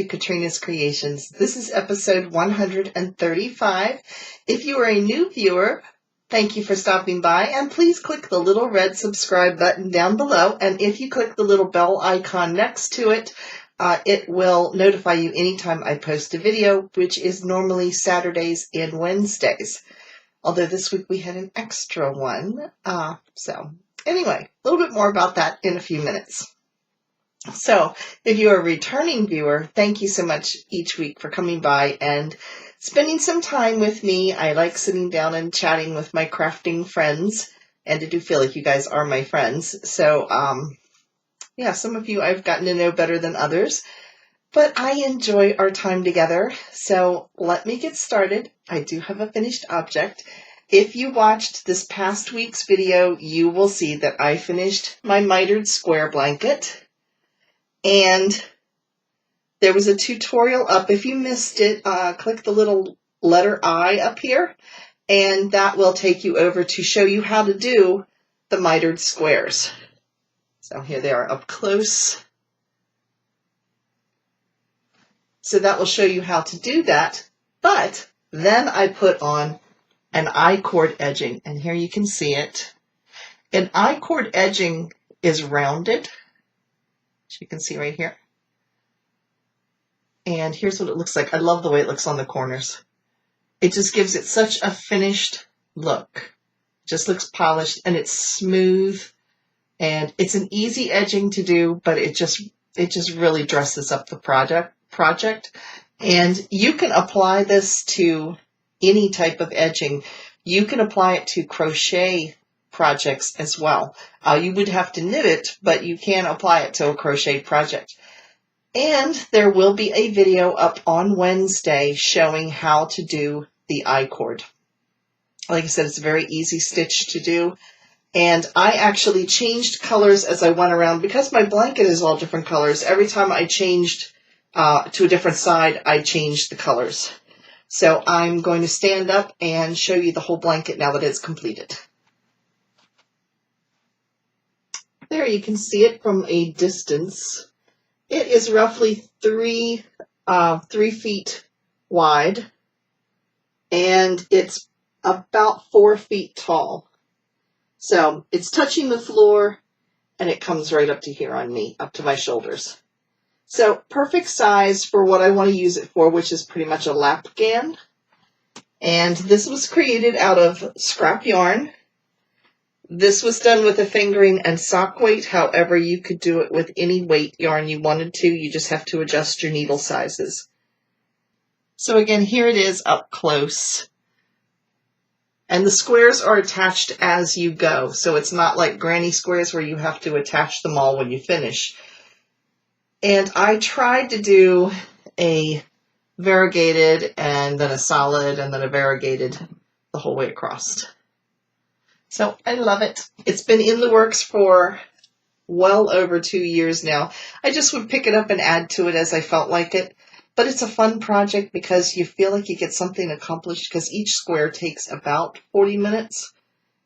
to Katrina's Creations. This is episode 135. If you are a new viewer, thank you for stopping by, and please click the little red subscribe button down below, and if you click the little bell icon next to it, it will notify you anytime I post a video, which is normally Saturdays and Wednesdays. Although this week we had an extra one. So anyway, a little bit more about that in a few minutes. So if you're a returning viewer, thank you so much each week for coming by and spending some time with me. I like sitting down and chatting with my crafting friends, and I do feel like you guys are my friends. So yeah, some of you I've gotten to know better than others, but I enjoy our time together. So let me get started. I do have a finished object. If you watched this past week's video, you will see that I finished my mitered square blanket. And there was a tutorial up. If you missed it, click the little letter I up here, and that will take you over to show you how to do the mitered squares. So here they are up close. So that will show you how to do that. But then I put on an I-cord edging, and here you can see it. An I-cord edging is rounded, as you can see right here. And here's what it looks like. I love the way it looks on the corners. It just gives it such a finished look. It just looks polished, and it's smooth, and it's an easy edging to do, but it just really dresses up the project. And you can apply this to any type of edging. You can apply it to crochet projects as well. You would have to knit it, but you can apply it to a crochet project. And there will be a video up on Wednesday showing how to do the I-cord. Like I said, it's a very easy stitch to do. And I actually changed colors as I went around because my blanket is all different colors. Every time I changed to a different side, I changed the colors. So I'm going to stand up and show you the whole blanket now that it's completed. There you can see it from a distance. It is roughly 3 feet wide, and it's about 4 feet tall. So it's touching the floor, and it comes right up to here on me, up to my shoulders. So perfect size for what I want to use it for, which is pretty much a lapgan. And this was created out of scrap yarn. This was done with a fingering and sock weight. However, you could do it with any weight yarn you wanted to. You just have to adjust your needle sizes. So again, here it is up close. And the squares are attached as you go. So it's not like granny squares where you have to attach them all when you finish. And I tried to do a variegated and then a solid and then a variegated the whole way across. So I love it. It's been in the works for well over 2 years now. I just would pick it up and add to it as I felt like it. But it's a fun project because you feel like you get something accomplished because each square takes about 40 minutes.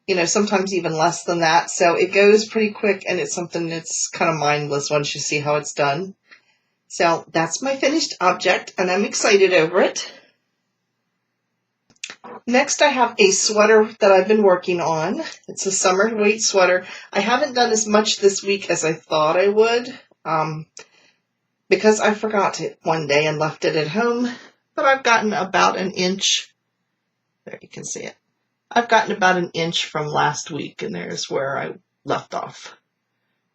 You know, sometimes even less than that. So it goes pretty quick, and it's something that's kind of mindless once you see how it's done. So that's my finished object, and I'm excited over it. Next, I have a sweater that I've been working on. It's a summer weight sweater. I haven't done as much this week as I thought I would because I forgot it one day and left it at home. But I've gotten about an inch. There, you can see it. I've gotten about an inch from last week, and there's where I left off,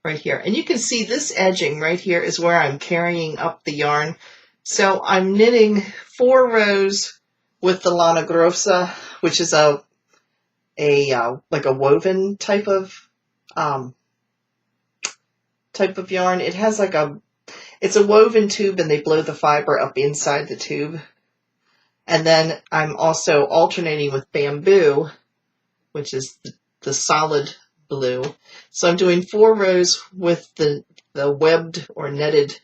right here. And you can see this edging right here is where I'm carrying up the yarn. So I'm knitting 4 rows with the Lana Grossa, which is like a woven type of yarn. It has like it's a woven tube, and they blow the fiber up inside the tube. And then I'm also alternating with bamboo, which is the solid blue. So I'm doing 4 rows with the webbed or netted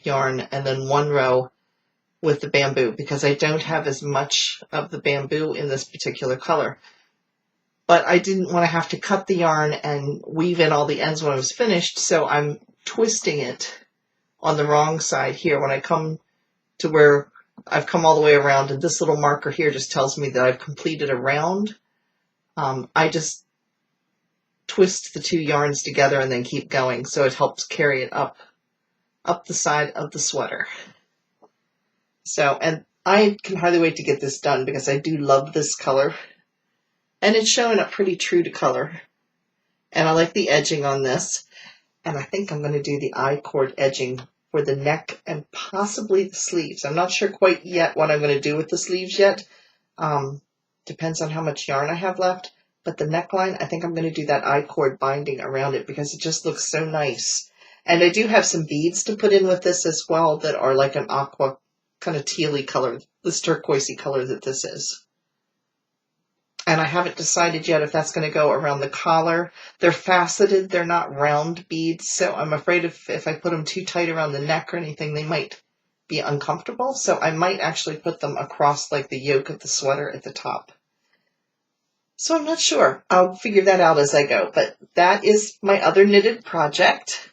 yarn, and then 1 row with the bamboo, because I don't have as much of the bamboo in this particular color. But I didn't want to have to cut the yarn and weave in all the ends when I was finished, so I'm twisting it on the wrong side here. When I come to where I've come all the way around, and this little marker here just tells me that I've completed a round. I just twist the two yarns together and then keep going, so it helps carry it up the side of the sweater. So, and I can hardly wait to get this done because I do love this color, and it's showing up pretty true to color, and I like the edging on this, and I think I'm going to do the I-cord edging for the neck and possibly the sleeves. I'm not sure quite yet what I'm going to do with the sleeves yet. Depends on how much yarn I have left. But the neckline, I think I'm going to do that I-cord binding around it because it just looks so nice. And I do have some beads to put in with this as well that are like an aqua kind of tealy color, this turquoisey color that this is. And I haven't decided yet if that's going to go around the collar. They're faceted, they're not round beads, so I'm afraid if I put them too tight around the neck or anything, they might be uncomfortable. So I might actually put them across like the yoke of the sweater at the top. So I'm not sure. I'll figure that out as I go, but that is my other knitted project.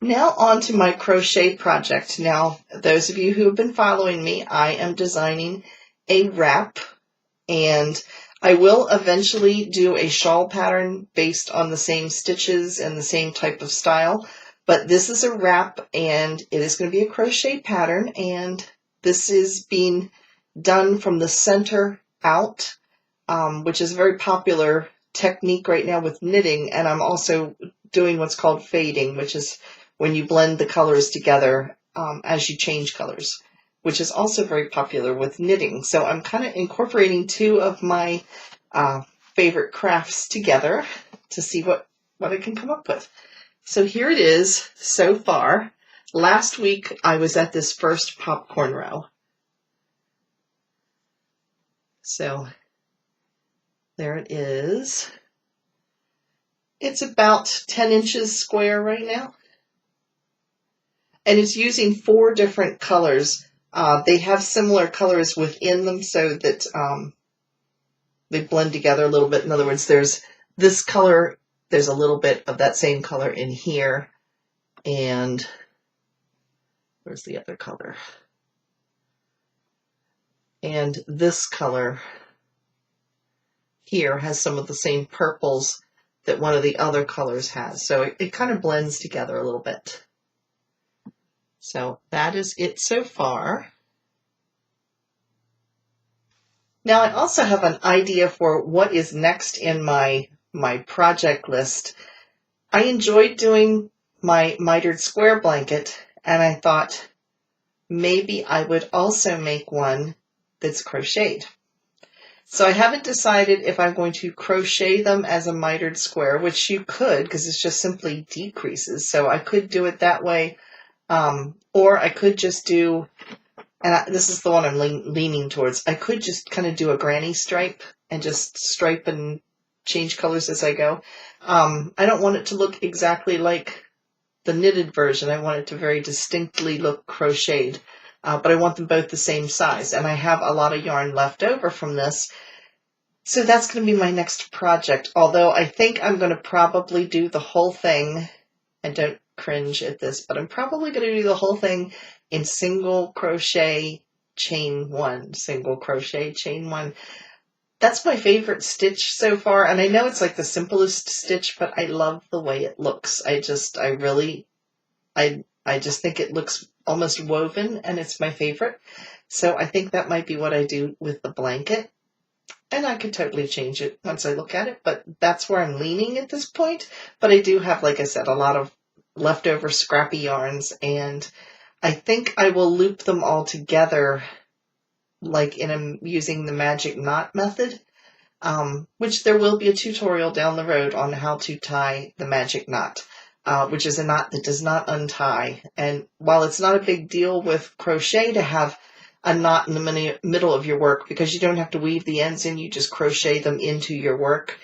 Now on to my crochet project. Now, those of you who have been following me, I am designing a wrap, and I will eventually do a shawl pattern based on the same stitches and the same type of style. But this is a wrap, and it is going to be a crochet pattern, and this is being done from the center out, which is a very popular technique right now with knitting. And I'm also doing what's called fading, which is when you blend the colors together as you change colors, which is also very popular with knitting. So I'm kind of incorporating two of my favorite crafts together to see what I can come up with. So here it is so far. Last week I was at this first popcorn row. So there it is. It's about 10 inches square right now. And it's using 4 different colors. They have similar colors within them so that they blend together a little bit. In other words, there's this color, there's a little bit of that same color in here, and where's the other color? And this color here has some of the same purples that one of the other colors has. So it kind of blends together a little bit. So that is it so far. Now I also have an idea for what is next in my project list. I enjoyed doing my mitered square blanket, and I thought maybe I would also make one that's crocheted. So I haven't decided if I'm going to crochet them as a mitered square, which you could because it's just simply decreases. So I could do it that way, or I could just do, and this is the one I'm leaning towards, I could just kind of do a granny stripe and just stripe and change colors as I go. I don't want it to look exactly like the knitted version. I want it to very distinctly look crocheted, but I want them both the same size. And I have a lot of yarn left over from this. So that's going to be my next project. Although I think I'm going to probably do the whole thing, and don't cringe at this, but I'm probably going to do the whole thing in single crochet chain 1, single crochet chain 1. That's my favorite stitch so far, and I know it's like the simplest stitch, but I love the way it looks. I just think it looks almost woven, and it's my favorite. So I think that might be what I do with the blanket, and I could totally change it once I look at it, but that's where I'm leaning at this point. But I do have, like I said, a lot of leftover scrappy yarns, and I think I will loop them all together like using the magic knot method, which there will be a tutorial down the road on how to tie the magic knot, which is a knot that does not untie. And while it's not a big deal with crochet to have a knot in the middle of your work, because you don't have to weave the ends in, you just crochet them into your work.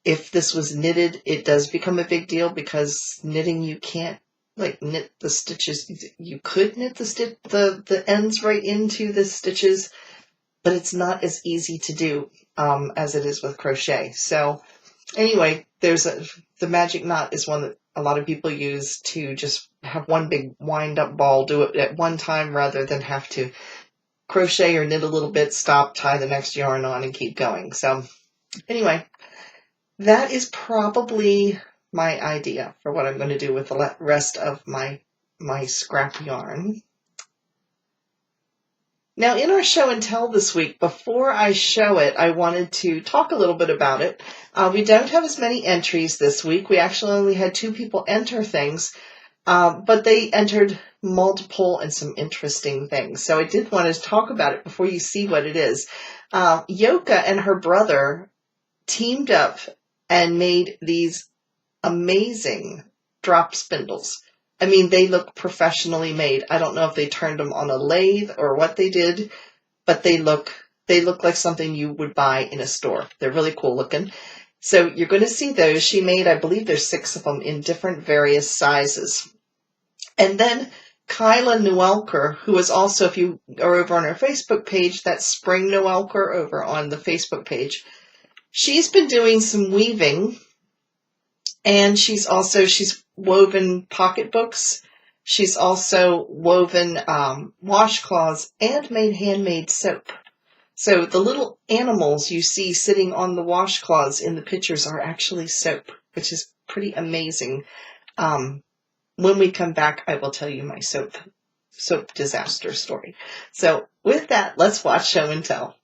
If this was knitted, it does become a big deal, because knitting, you can't knit the stitches. You could knit the ends right into the stitches, but it's not as easy to do as it is with crochet. So Anyway, the magic knot is one that a lot of people use to just have one big wind-up ball, do it at one time rather than have to crochet or knit a little bit, stop, tie the next yarn on, and keep going. So anyway, that is probably my idea for what I'm going to do with the rest of my scrap yarn. Now, in our show and tell this week, before I show it, I wanted to talk a little bit about it. We don't have as many entries this week. We actually only had 2 people enter things, but they entered multiple and some interesting things. So I did want to talk about it before you see what it is. Yoka and her brother teamed up and made these amazing drop spindles. I mean, they look professionally made. I don't know if they turned them on a lathe or what they did, but they look like something you would buy in a store. They're really cool looking. So you're going to see those. She made, I believe there's 6 of them in different various sizes. And then Kyla Newelker, who is also, if you are over on her Facebook page, that's Spring Newelker over on the Facebook page. She's been doing some weaving, and she's woven pocketbooks. She's also woven washcloths and made handmade soap. So the little animals you see sitting on the washcloths in the pictures are actually soap, which is pretty amazing. When we come back, I will tell you my soap disaster story. So with that, let's watch Show and Tell.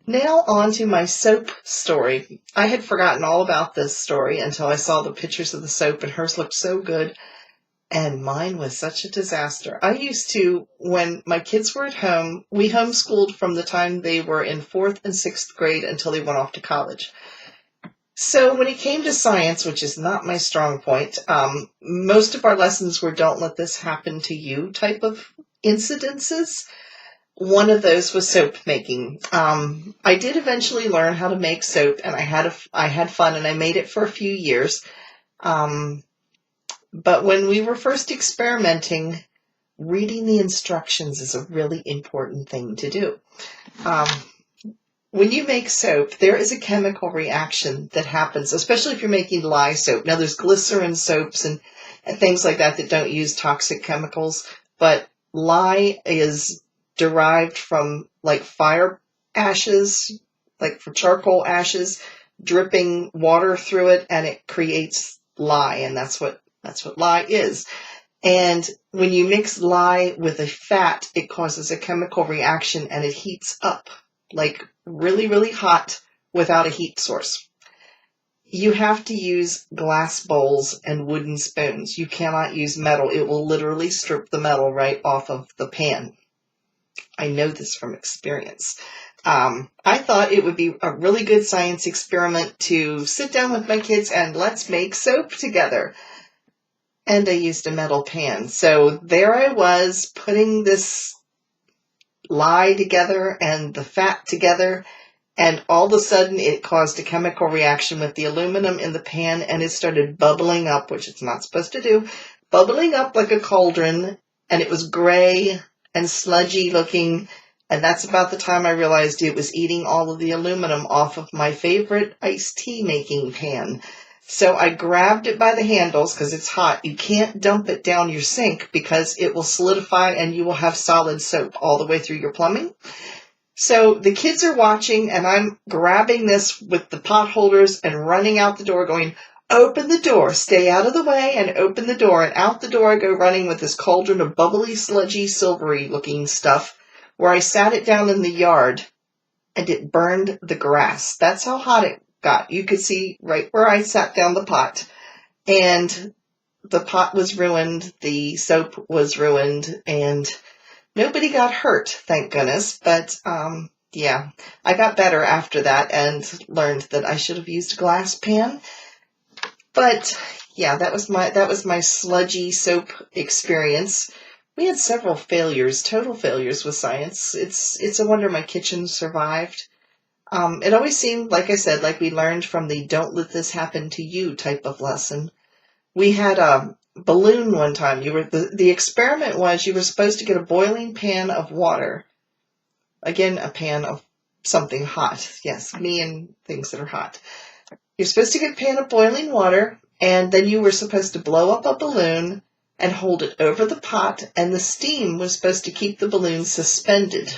Now on to my soap story. I had forgotten all about this story until I saw the pictures of the soap, and hers looked so good, and mine was such a disaster. I used to, when my kids were at home, we homeschooled from the time they were in 4th and 6th grade until they went off to college. So when it came to science, which is not my strong point, most of our lessons were don't let this happen to you type of incidences. One of those was soap making. I did eventually learn how to make soap, and I had fun, and I made it for a few years. But when we were first experimenting, reading the instructions is a really important thing to do. When you make soap, there is a chemical reaction that happens, especially if you're making lye soap. Now, there's glycerin soaps and things like that don't use toxic chemicals, but lye is derived from like fire ashes, like for charcoal ashes, dripping water through it, and it creates lye, and that's what lye is. And when you mix lye with a fat, it causes a chemical reaction, and it heats up like really, really hot without a heat source. You have to use glass bowls and wooden spoons. You cannot use metal. It will literally strip the metal right off of the pan. I know this from experience. I thought it would be a really good science experiment to sit down with my kids and let's make soap together. And I used a metal pan. So there I was putting this lye together and the fat together, and all of a sudden it caused a chemical reaction with the aluminum in the pan, and it started bubbling up, which it's not supposed to do, bubbling up like a cauldron, and it was gray and sludgy looking, and that's about the time I realized it was eating all of the aluminum off of my favorite iced tea making pan. So I grabbed it by the handles because it's hot. You can't dump it down your sink because it will solidify and you will have solid soap all the way through your plumbing. So the kids are watching, and I'm grabbing this with the pot holders and running out the door going, open the door, stay out of the way, and open the door. And out the door I go running with this cauldron of bubbly, sludgy, silvery looking stuff, where I sat it down in the yard and it burned the grass. That's how hot it got. You could see right where I sat down the pot, and the pot was ruined, the soap was ruined, and nobody got hurt, thank goodness. But yeah, I got better after that and learned that I should have used a glass pan. But yeah, that was my sludgy soap experience. We had several failures, total failures with science. It's a wonder my kitchen survived. It always seemed, like I said, like we learned from the don't let this happen to you type of lesson. We had a balloon one time. The experiment was you were supposed to get a boiling pan of water. Again, a pan of something hot. Yes, me and things that are hot. You're supposed to get a pan of boiling water, and then you were supposed to blow up a balloon and hold it over the pot, and the steam was supposed to keep the balloon suspended.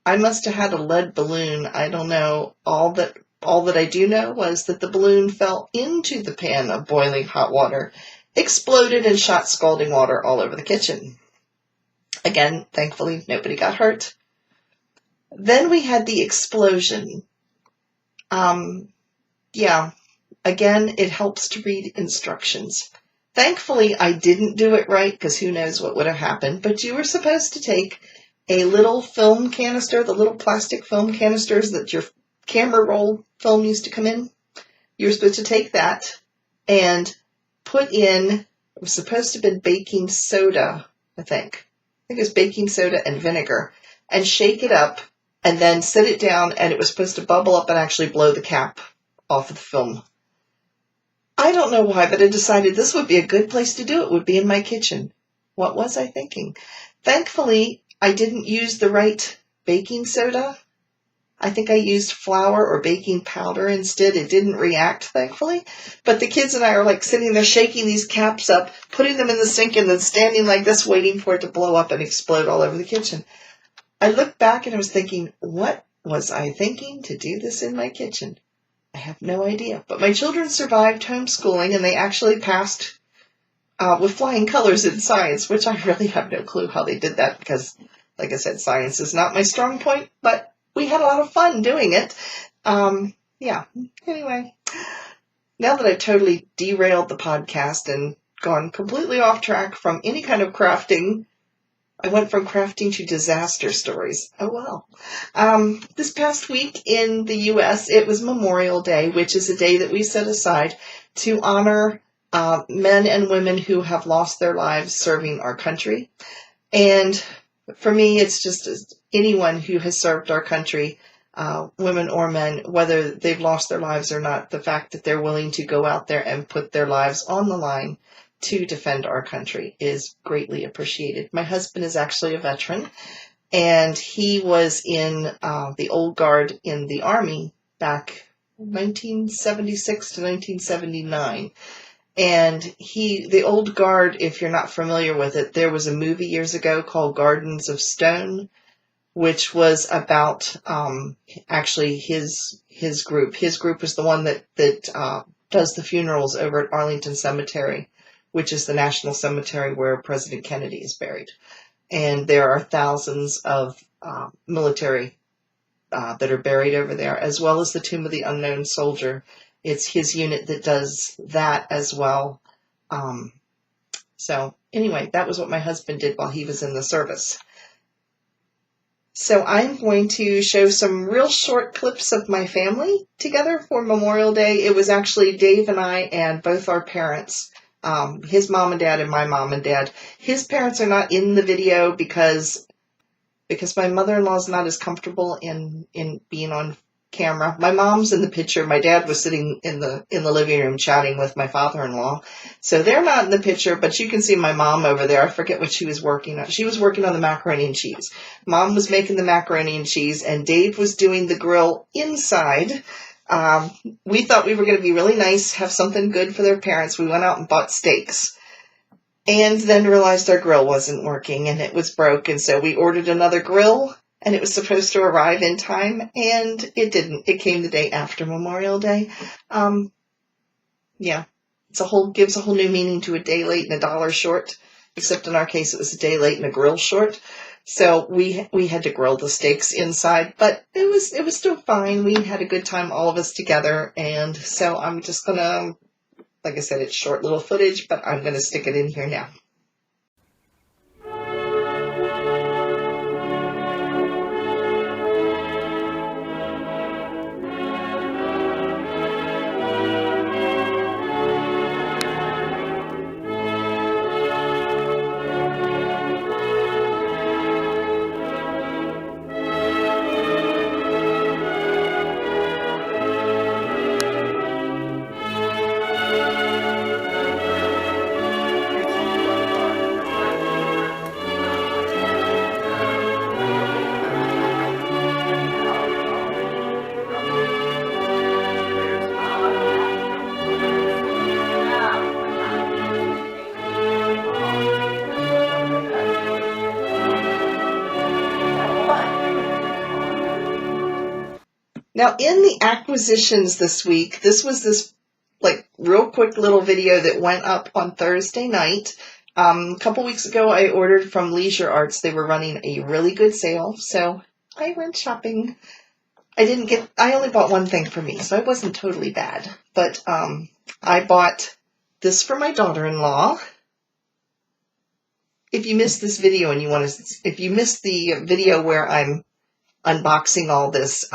I must have had a lead balloon. I don't know. All that I do know was that the balloon fell into the pan of boiling hot water, exploded, and shot scalding water all over the kitchen. Again, thankfully, nobody got hurt. Then we had the explosion. Yeah, again, it helps to read instructions. Thankfully, I didn't do it right because who knows what would have happened, but you were supposed to take a little film canister, the little plastic film canisters that your camera roll film used to come in. You were supposed to take that and put in, it was supposed to have been baking soda, I think it was baking soda and vinegar, and shake it up and then set it down, and it was supposed to bubble up and actually blow the cap off of the film. I don't know why, but I decided this would be a good place to do it, would be in my kitchen. What was I thinking? Thankfully, I didn't use the right baking soda. I think I used flour or baking powder instead. It didn't react, thankfully. But the kids and I are like sitting there shaking these caps up, putting them in the sink, and then standing like this waiting for it to blow up and explode all over the kitchen. I looked back and I was thinking, what was I thinking to do this in my kitchen? I have no idea. But my children survived homeschooling, and they actually passed with flying colors in science, which I really have no clue how they did that because, like I said, science is not my strong point, but we had a lot of fun doing it. Yeah, anyway, now that I've totally derailed the podcast and gone completely off track from any kind of crafting, I went from crafting to disaster stories. Oh, well. This past week in the U.S., it was Memorial Day, which is a day that we set aside to honor men and women who have lost their lives serving our country. And for me, it's just anyone who has served our country, women or men, whether they've lost their lives or not, the fact that they're willing to go out there and put their lives on the line to defend our country is greatly appreciated. My husband is actually a veteran, and he was in the old guard in the Army back 1976 to 1979. And the old guard, if you're not familiar with it, there was a movie years ago called Gardens of Stone, which was about actually his group. His group is the one that does the funerals over at Arlington Cemetery, which is the national cemetery where President Kennedy is buried. And there are thousands of military that are buried over there, as well as the Tomb of the Unknown Soldier. It's his unit that does that as well. So anyway, that was what my husband did while he was in the service. So I'm going to show some real short clips of my family together for Memorial Day. It was actually Dave and I and both our parents, his mom and dad and my mom and dad. His parents are not in the video because my mother-in-law is not as comfortable in being on camera. My mom's in the picture. My dad was sitting in the living room chatting with my father-in-law. So they're not in the picture, but you can see my mom over there. I forget what she was working on. She was working on the macaroni and cheese. Mom was making the macaroni and cheese, and Dave was doing the grill inside. We thought we were going to be really nice, have something good for their parents. We went out and bought steaks. And then realized our grill wasn't working and it was broken. So we ordered another grill and it was supposed to arrive in time and it didn't. It came the day after Memorial Day. Yeah, gives a whole new meaning to a day late and a dollar short, except in our case it was a day late and a grill short. So we had to grill the steaks inside, but it was still fine. We had a good time, all of us together. And so I'm just gonna, like I said, it's short little footage, but I'm going to stick it in here now. Now, in the acquisitions this week, this was this real quick little video that went up on Thursday night. A couple weeks ago, I ordered from Leisure Arts. They were running a really good sale, so I went shopping. I only bought one thing for me, so I wasn't totally bad. But I bought this for my daughter-in-law. If you missed this video and if you missed the video where I'm unboxing all this,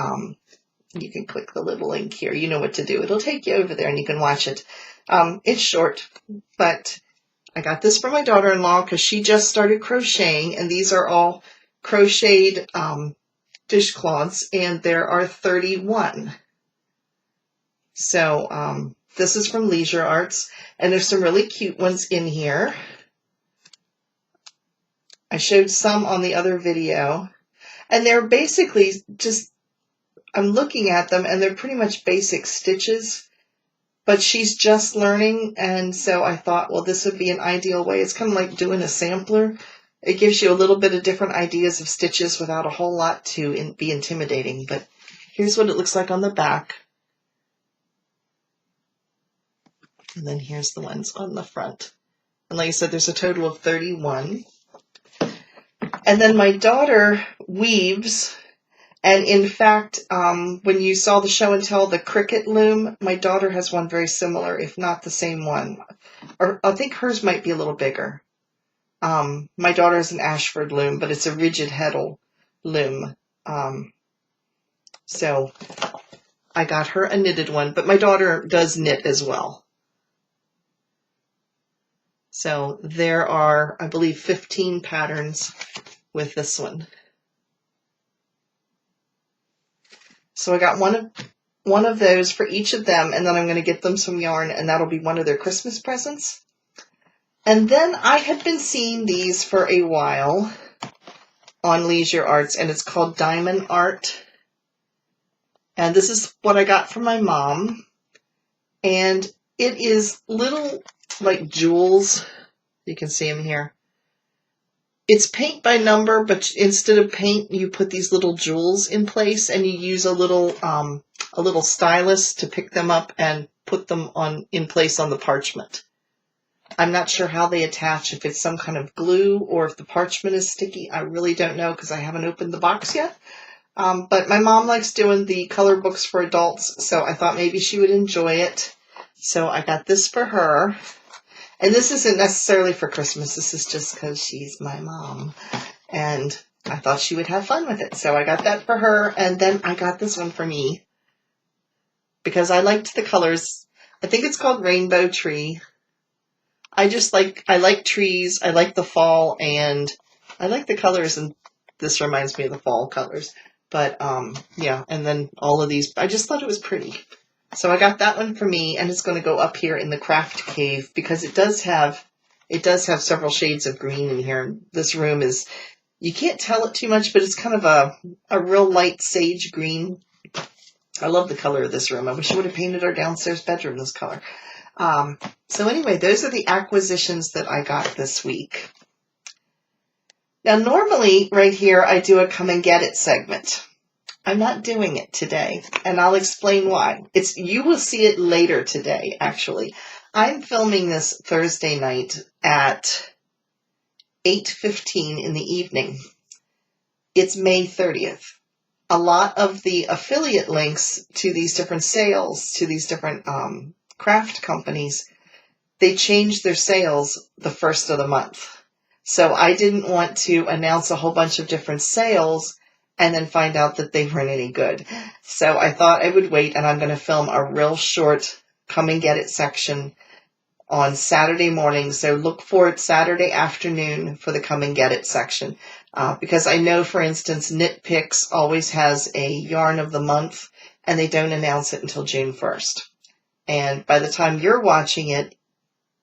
you can click the little link here. You know what to do. It'll take you over there and you can watch it. It's short, but I got this for my daughter-in-law because she just started crocheting, and these are all crocheted dishcloths, and there are 31. So this is from Leisure Arts, and there's some really cute ones in here. I showed some on the other video, and they're basically just, I'm looking at them and they're pretty much basic stitches, but she's just learning, and so I thought, well, this would be an ideal way. It's kind of like doing a sampler. It gives you a little bit of different ideas of stitches without a whole lot to be intimidating, but here's what it looks like on the back. And then here's the ones on the front. And like I said, there's a total of 31. And then my daughter weaves. And in fact, when you saw the show and tell, the Cricut loom, my daughter has one very similar, if not the same one. Or I think hers might be a little bigger. My daughter has an Ashford loom, but it's a rigid heddle loom. So I got her a knitted one, but my daughter does knit as well. So there are, I believe, 15 patterns with this one. So I got one of those for each of them, and then I'm going to get them some yarn, and that'll be one of their Christmas presents. And then I had been seeing these for a while on Leisure Arts, and it's called Diamond Art. And this is what I got from my mom. And it is little, like, jewels. You can see them here. It's paint by number, but instead of paint, you put these little jewels in place, and you use a little stylus to pick them up and put them in place on the parchment. I'm not sure how they attach, if it's some kind of glue or if the parchment is sticky. I really don't know because I haven't opened the box yet. But my mom likes doing the color books for adults, so I thought maybe she would enjoy it. So I got this for her. And this isn't necessarily for Christmas. This is just because she's my mom. And I thought she would have fun with it. So I got that for her. And then I got this one for me because I liked the colors. I think it's called Rainbow Tree. I like trees. I like the fall, and I like the colors. And this reminds me of the fall colors. But, yeah. And then all of these, I just thought it was pretty. So I got that one for me, and it's going to go up here in the craft cave because it does have several shades of green in here. This room is, you can't tell it too much, but it's kind of a real light sage green. I love the color of this room. I wish I would have painted our downstairs bedroom this color. So anyway, those are the acquisitions that I got this week. Now, normally right here, I do a come and get it segment. I'm not doing it today, and I'll explain why. You will see it later today, actually. I'm filming this Thursday night at 8:15 in the evening. It's May 30th. A lot of the affiliate links to these different sales, to these different craft companies, they change their sales the first of the month. So I didn't want to announce a whole bunch of different sales and then find out that they weren't any good. So I thought I would wait, and I'm going to film a real short come and get it section on Saturday morning. So look for it Saturday afternoon for the come and get it section. Because I know, for instance, Knit Picks always has a yarn of the month, and they don't announce it until June 1st. And by the time you're watching it,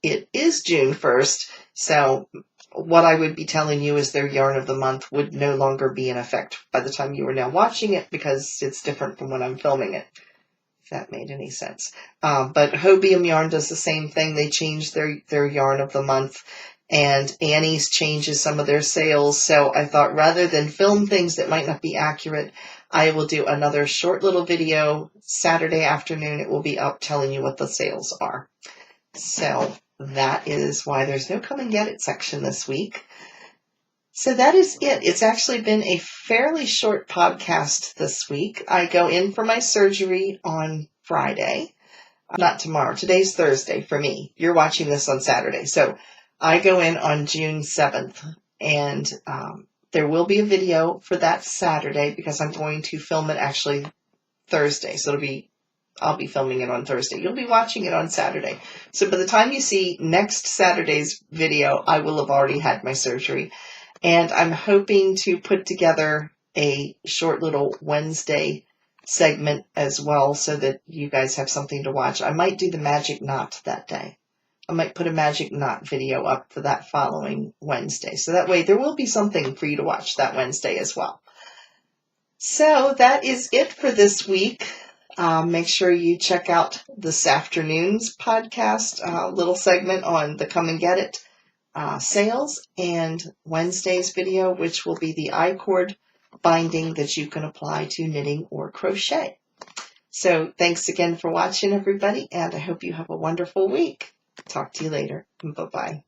it is June 1st. So what I would be telling you is their yarn of the month would no longer be in effect by the time you are now watching it, because it's different from when I'm filming it, if that made any sense. But Hobium Yarn does the same thing. They change their yarn of the month, and Annie's changes some of their sales. So I thought, rather than film things that might not be accurate, I will do another short little video Saturday afternoon. It will be up telling you what the sales are. So that is why there's no come and get it section this week. So that is it. It's actually been a fairly short podcast this week. I go in for my surgery on Friday. Not tomorrow. Today's Thursday for me. You're watching this on Saturday. So I go in on June 7th. And there will be a video for that Saturday because I'm going to film it actually Thursday. So I'll be filming it on Thursday. You'll be watching it on Saturday. So by the time you see next Saturday's video, I will have already had my surgery. And I'm hoping to put together a short little Wednesday segment as well so that you guys have something to watch. I might do the magic knot that day. I might put a magic knot video up for that following Wednesday. So that way there will be something for you to watch that Wednesday as well. So that is it for this week. Make sure you check out this afternoon's podcast, little segment on the Come and Get It sales, and Wednesday's video, which will be the I-cord binding that you can apply to knitting or crochet. So thanks again for watching, everybody, and I hope you have a wonderful week. Talk to you later. Bye-bye.